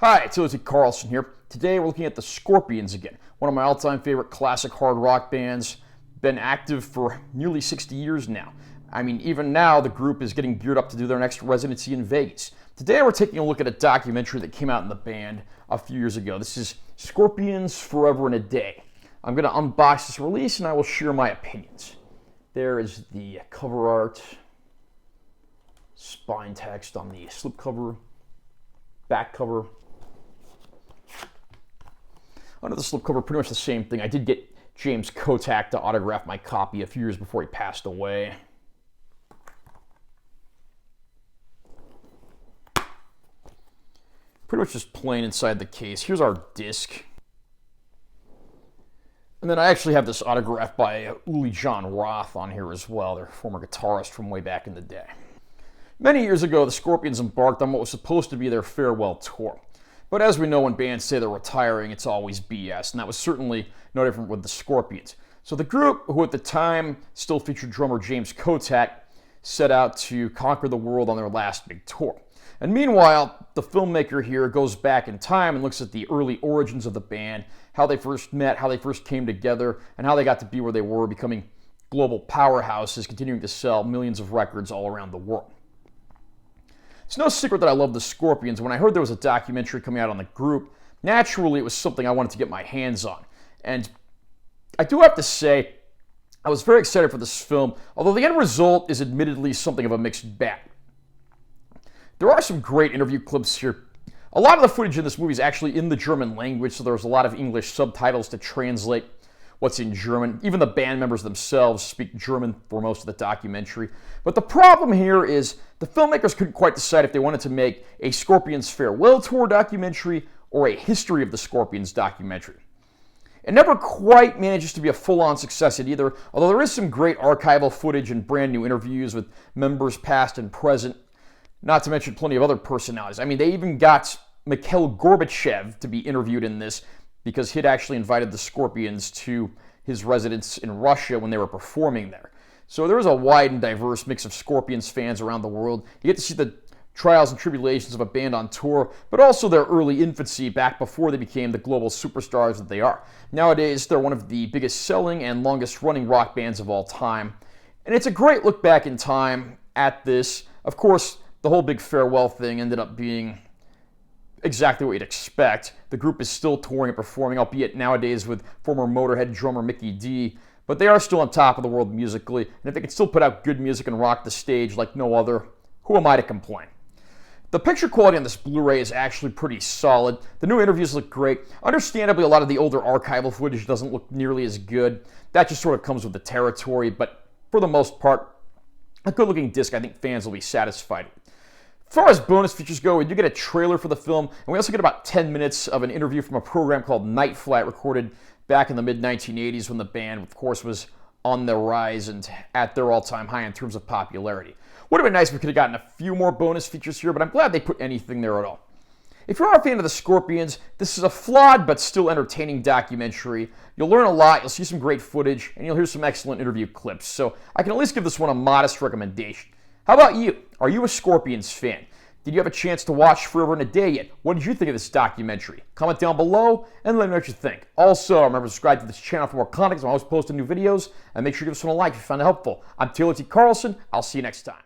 Hi, it's James Carlson here. Today we're looking at the Scorpions again, one of my all-time favorite classic hard rock bands. Been active for nearly 60 years now. I mean, even now the group is getting geared up to do their next residency in Vegas. Today we're taking a look at a documentary that came out in the band a few years ago. This is Scorpions Forever and a Day. I'm going to unbox this release and I will share my opinions. There is the cover art, spine text on the slipcover, back cover. Under the slipcover, pretty much the same thing. I did get James Kottak to autograph my copy a few years before he passed away. Pretty much just plain inside the case. Here's our disc. And then I actually have this autograph by Uli John Roth on here as well, their former guitarist from way back in the day. Many years ago, the Scorpions embarked on what was supposed to be their farewell tour. But as we know, when bands say they're retiring, it's always BS, and that was certainly no different with the Scorpions. So the group, who at the time still featured drummer James Kottak, set out to conquer the world on their last big tour. And meanwhile, the filmmaker here goes back in time and looks at the early origins of the band, how they first met, how they first came together, and how they got to be where they were, becoming global powerhouses, continuing to sell millions of records all around the world. It's no secret that I love the Scorpions. When I heard there was a documentary coming out on the group, naturally it was something I wanted to get my hands on. And I do have to say, I was very excited for this film, although the end result is admittedly something of a mixed bag. There are some great interview clips here. A lot of the footage in this movie is actually in the German language, so there's a lot of English subtitles to translate what's in German. Even the band members themselves speak German for most of the documentary. But the problem here is the filmmakers couldn't quite decide if they wanted to make a Scorpions farewell tour documentary or a history of the Scorpions documentary. It never quite manages to be a full-on success at either, although there is some great archival footage and brand new interviews with members past and present, not to mention plenty of other personalities. I mean, they even got Mikhail Gorbachev to be interviewed in this, because he'd actually invited the Scorpions to his residence in Russia when they were performing there. So there is a wide and diverse mix of Scorpions fans around the world. You get to see the trials and tribulations of a band on tour, but also their early infancy back before they became the global superstars that they are. Nowadays, they're one of the biggest selling and longest running rock bands of all time. And it's a great look back in time at this. Of course, the whole big farewell thing ended up being exactly what you'd expect. The group is still touring and performing, albeit nowadays with former Motorhead drummer Mickey D, but they are still on top of the world musically, and if they can still put out good music and rock the stage like no other, who am I to complain? The picture quality on this Blu-ray is actually pretty solid. The new interviews look great. Understandably, a lot of the older archival footage doesn't look nearly as good. That just sort of comes with the territory, but for the most part, a good-looking disc I think fans will be satisfied with. As far as bonus features go, we do get a trailer for the film, and we also get about 10 minutes of an interview from a program called Night Flight, recorded back in the mid-1980s when the band, of course, was on the rise and at their all-time high in terms of popularity. Would have been nice if we could have gotten a few more bonus features here, but I'm glad they put anything there at all. If you are a fan of the Scorpions, this is a flawed but still entertaining documentary. You'll learn a lot, you'll see some great footage, and you'll hear some excellent interview clips, so I can at least give this one a modest recommendation. How about you? Are you a Scorpions fan? Did you have a chance to watch Forever and a Day yet? What did you think of this documentary? Comment down below and let me know what you think. Also, remember to subscribe to this channel for more content. I'm always posting new videos. And make sure you give this one a like if you found it helpful. I'm T. Carlson. I'll see you next time.